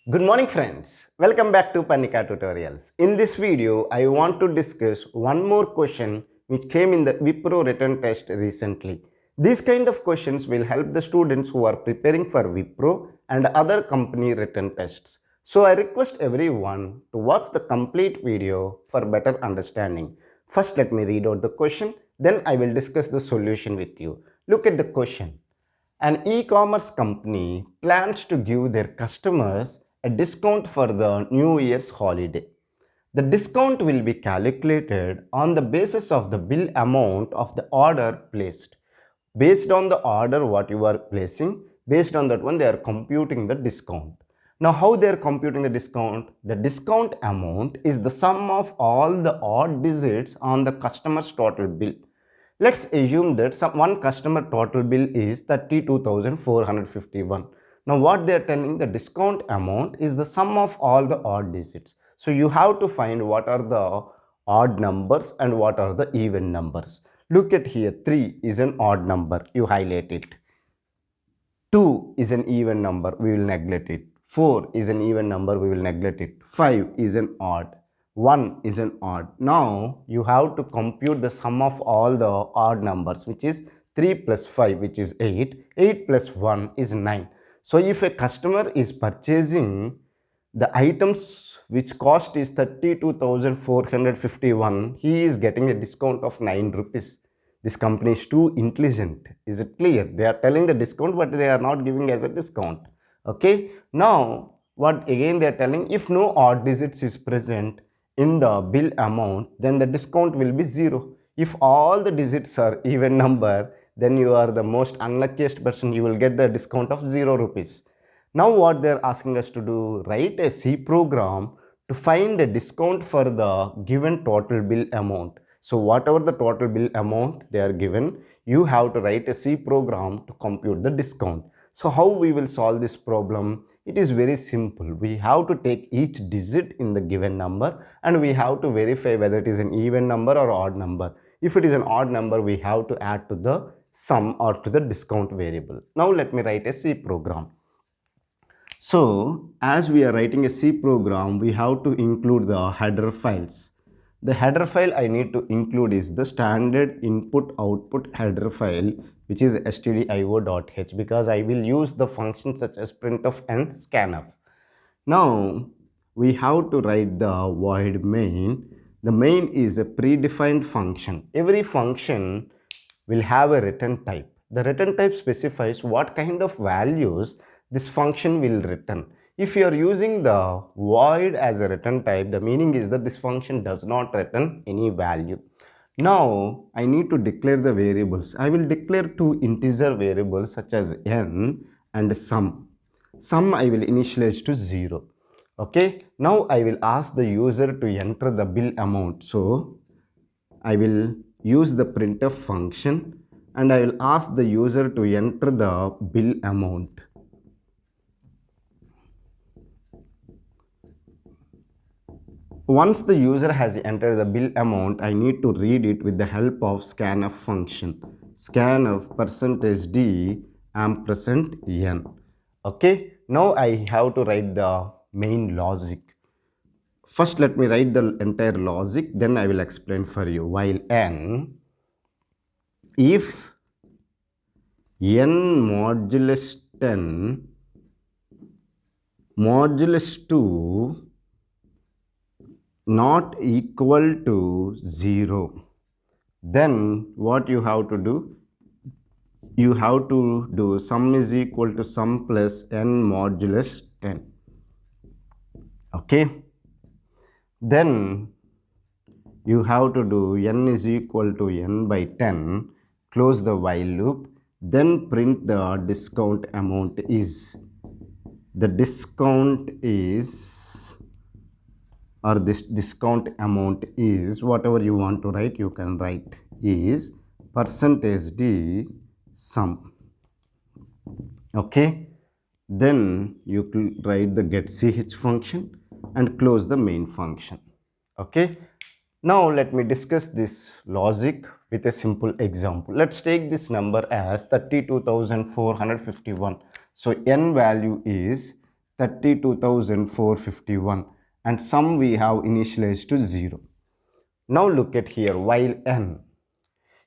Good morning friends, welcome back to Panika Tutorials. In this video, I want to discuss one more question which came in the Wipro written test recently. These kind of questions will help the students who are preparing for Wipro and other company written tests. So I request everyone to watch the complete video for better understanding. First let me read out the question, then I will discuss the solution with you. Look at the question. An e-commerce company plans to give their customers a discount for the New Year's holiday. The discount will be calculated on the basis of the bill amount of the order placed. Based on the order what you are placing, based on that one they are computing the discount. Now how they are computing the discount? The discount amount is the sum of all the odd digits on the customer's total bill. Let's assume that one customer total bill is 32,451. Now what they are telling, the discount amount is the sum of all the odd digits. So you have to find what are the odd numbers and what are the even numbers. Look at here, 3 is an odd number, you highlight it. 2 is an even number, we will neglect it. 4 is an even number, we will neglect it. 5 is an odd. 1 is an odd. Now you have to compute the sum of all the odd numbers, which is 3 plus 5, which is 8. 8 plus 1 is 9. So if a customer is purchasing the items which cost is 32,451, he is getting a discount of 9 rupees. This company is too intelligent. Is it clear? They are telling the discount, but they are not giving as a discount. Okay. Now what again they are telling, if no odd digits is present in the bill amount, then the discount will be 0. If all the digits are even number, then you are the most unluckiest person, you will get the discount of 0 rupees. Now what they are asking us to do, write a C program to find a discount for the given total bill amount. So whatever the total bill amount they are given, you have to write a C program to compute the discount. So how we will solve this problem? It is very simple. We have to take each digit in the given number and we have to verify whether it is an even number or odd number. If it is an odd number, we have to add to the sum or to the discount variable. Now let me write a C program. So as we are writing a C program, we have to include the header files. The header file I need to include is the standard input output header file, which is stdio.h, because I will use the functions such as printf and scanf. Now we have to write the void main. The main is a predefined function. Every function will have a return type. The return type specifies what kind of values this function will return. If you are using the void as a return type, the meaning is that this function does not return any value. Now I need to declare the variables. I will declare two integer variables such as n and sum. Sum I will initialize to 0. Okay. Now I will ask the user to enter the bill amount. So I will use the printf function and I will ask the user to enter the bill amount. Once the user has entered the bill amount, I need to read it with the help of scanf function. Scanf %d %n. Okay. Now I have to write the main logic. First let me write the entire logic, then I will explain for you. While n, if n modulus 10 modulus 2 not equal to 0, then what you have to do? You have to do sum is equal to sum plus n modulus 10. Okay. Then you have to do n is equal to n by 10, close the while loop, then print the discount amount is. The discount is, or this discount amount is, whatever you want to write, you can write, is %d sum. Okay. Then you write the getch function and close the main function. Okay. Now let me discuss this logic with a simple example. Let's take this number as 32,451. So n value is 32,451, and sum we have initialized to 0. Now look at here, while n.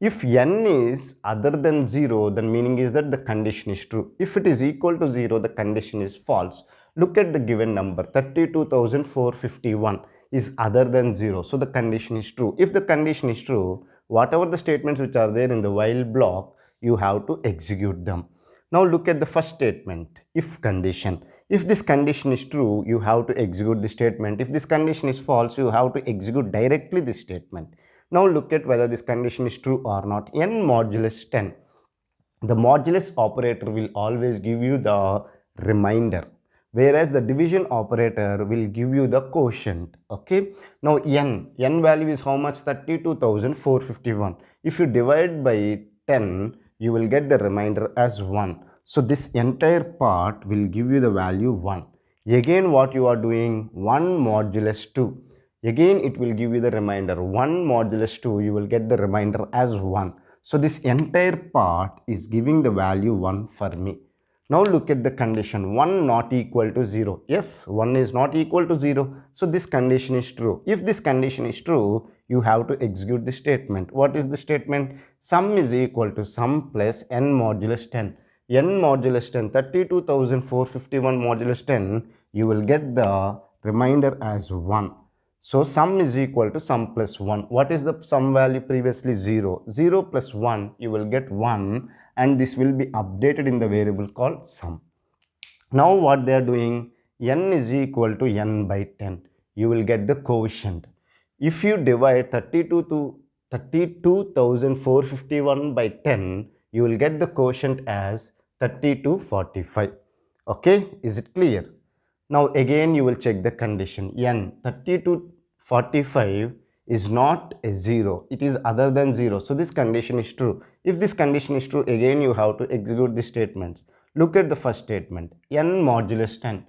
If n is other than 0, then meaning is that the condition is true. If it is equal to 0, the condition is false. Look at the given number, 32,451 is other than 0. So the condition is true. If the condition is true, whatever the statements which are there in the while block, you have to execute them. Now look at the first statement, if condition. If this condition is true, you have to execute the statement. If this condition is false, you have to execute directly this statement. Now look at whether this condition is true or not. N modulus 10. The modulus operator will always give you the remainder, whereas the division operator will give you the quotient. Okay. Now n value is how much? 32,451. If you divide by 10, you will get the remainder as 1. So this entire part will give you the value 1. Again what you are doing, 1 modulus 2. Again it will give you the remainder 1 modulus 2, you will get the remainder as 1. So this entire part is giving the value 1 for me. Now look at the condition, 1 not equal to 0. Yes, 1 is not equal to 0. So this condition is true. If this condition is true, you have to execute the statement. What is the statement? Sum is equal to sum plus n modulus 10. N modulus 10, 32,451 modulus 10, you will get the remainder as 1. So sum is equal to sum plus 1. What is the sum value previously? 0. 0 plus 1, you will get 1, and this will be updated in the variable called sum. Now what they are doing, n is equal to n by 10. You will get the quotient. If you divide 32,451 by 10, you will get the quotient as 3245. Okay, is it clear? Now again you will check the condition. N 3245 is not a 0. It is other than 0. So this condition is true. If this condition is true, again you have to execute the statements. Look at the first statement. N modulus 10.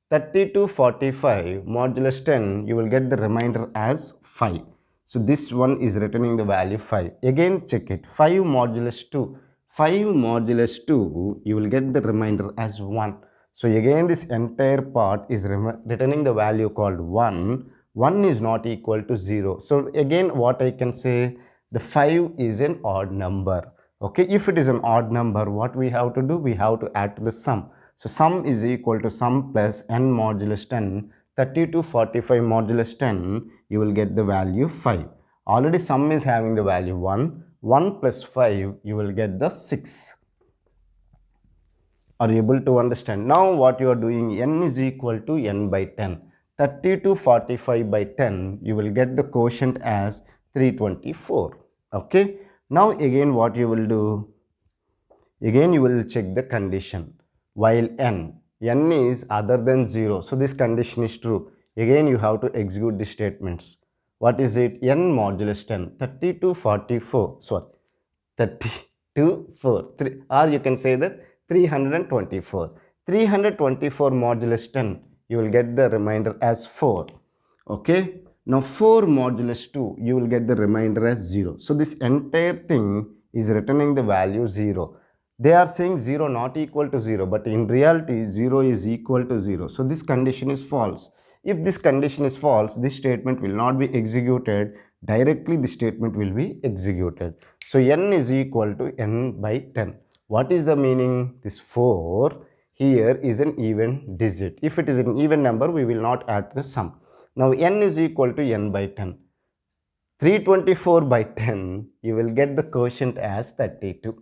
3245 modulus 10, you will get the remainder as 5. So this one is returning the value 5. Again check it. 5 modulus 2. 5 modulus 2, you will get the remainder as 1. So again this entire part is returning the value called 1. 1 is not equal to 0. So again what I can say, the 5 is an odd number. Okay, if it is an odd number, what we have to do? We have to add to the sum. So sum is equal to sum plus n modulus 10. 3245 modulus 10, you will get the value 5. Already sum is having the value 1. 1 plus 5, you will get the 6. Are you able to understand? Now what you are doing, n is equal to n by 10. 3245 by 10, you will get the quotient as 324. Okay. Now again what you will do, again you will check the condition. While n is other than 0, so this condition is true. Again you have to execute the statements. What is it? N modulus 10, 324, or you can say that 324. 324 modulus 10, you will get the remainder as 4. Okay. Now 4 modulus 2, you will get the remainder as 0. So this entire thing is returning the value 0. They are saying 0 not equal to 0, but in reality 0 is equal to 0. So this condition is false. If this condition is false, this statement will not be executed. Directly the statement will be executed. So n is equal to n by 10. What is the meaning? This 4 here is an even digit. If it is an even number, we will not add the sum. Now n is equal to n by 10. 324 by 10, you will get the quotient as 32.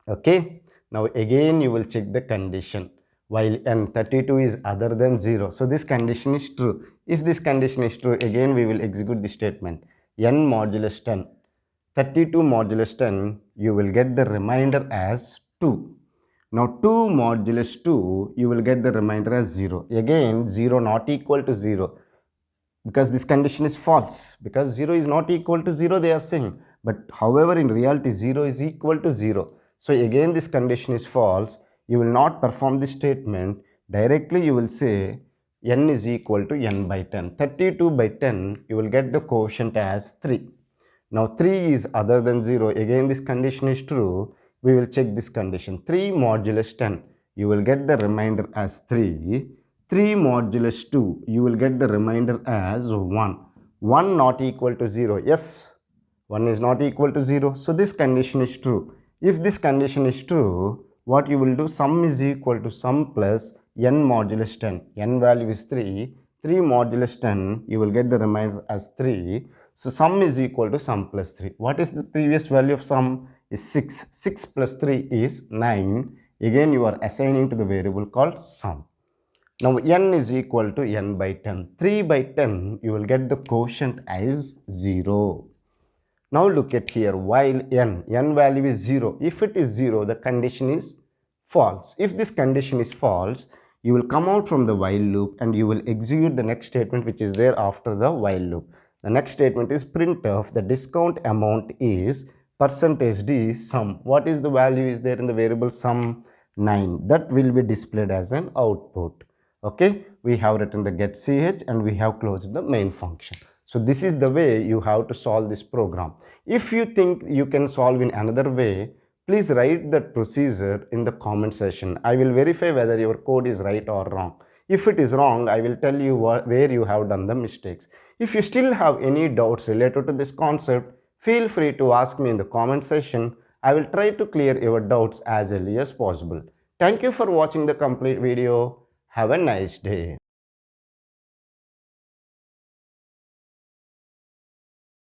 Okay. Now again you will check the condition. While n 32 is other than 0. So this condition is true. If this condition is true, again we will execute the statement. N modulus 10. 32 modulus 10, you will get the remainder as 2. Now 2 modulus 2, you will get the remainder as 0. Again 0 not equal to 0. Because this condition is false. Because 0 is not equal to 0, they are saying. But however in reality 0 is equal to 0. So again this condition is false. You will not perform this statement. Directly you will say n is equal to n by 10. 32 by 10, you will get the quotient as 3. Now 3 is other than 0. Again this condition is true. We will check this condition. 3 modulus 10. you will get the remainder as 3. 3 modulus 2, you will get the remainder as 1. 1 not equal to 0. Yes, 1 is not equal to 0. So this condition is true. If this condition is true, what you will do? Sum is equal to sum plus n modulus 10. N value is 3. 3 modulus 10, you will get the remainder as 3. So sum is equal to sum plus 3. What is the previous value of sum? Is 6. 6 plus 3 is 9. Again, you are assigning to the variable called sum. Now n is equal to n by 10. 3 by 10, you will get the quotient as 0. Now look at here, while n value is 0. If it is 0, the condition is false. If this condition is false, you will come out from the while loop and you will execute the next statement which is there after the while loop. The next statement is printf, the discount amount is %d sum. What is the value is there in the variable sum? 9. That will be displayed as an output. Okay, we have written the getch and we have closed the main function. So this is the way you have to solve this program. If you think you can solve in another way, please write that procedure in the comment section. I will verify whether your code is right or wrong. If it is wrong, I will tell you where you have done the mistakes. If you still have any doubts related to this concept, feel free to ask me in the comment section. I will try to clear your doubts as early as possible. Thank you for watching the complete video. Have a nice day.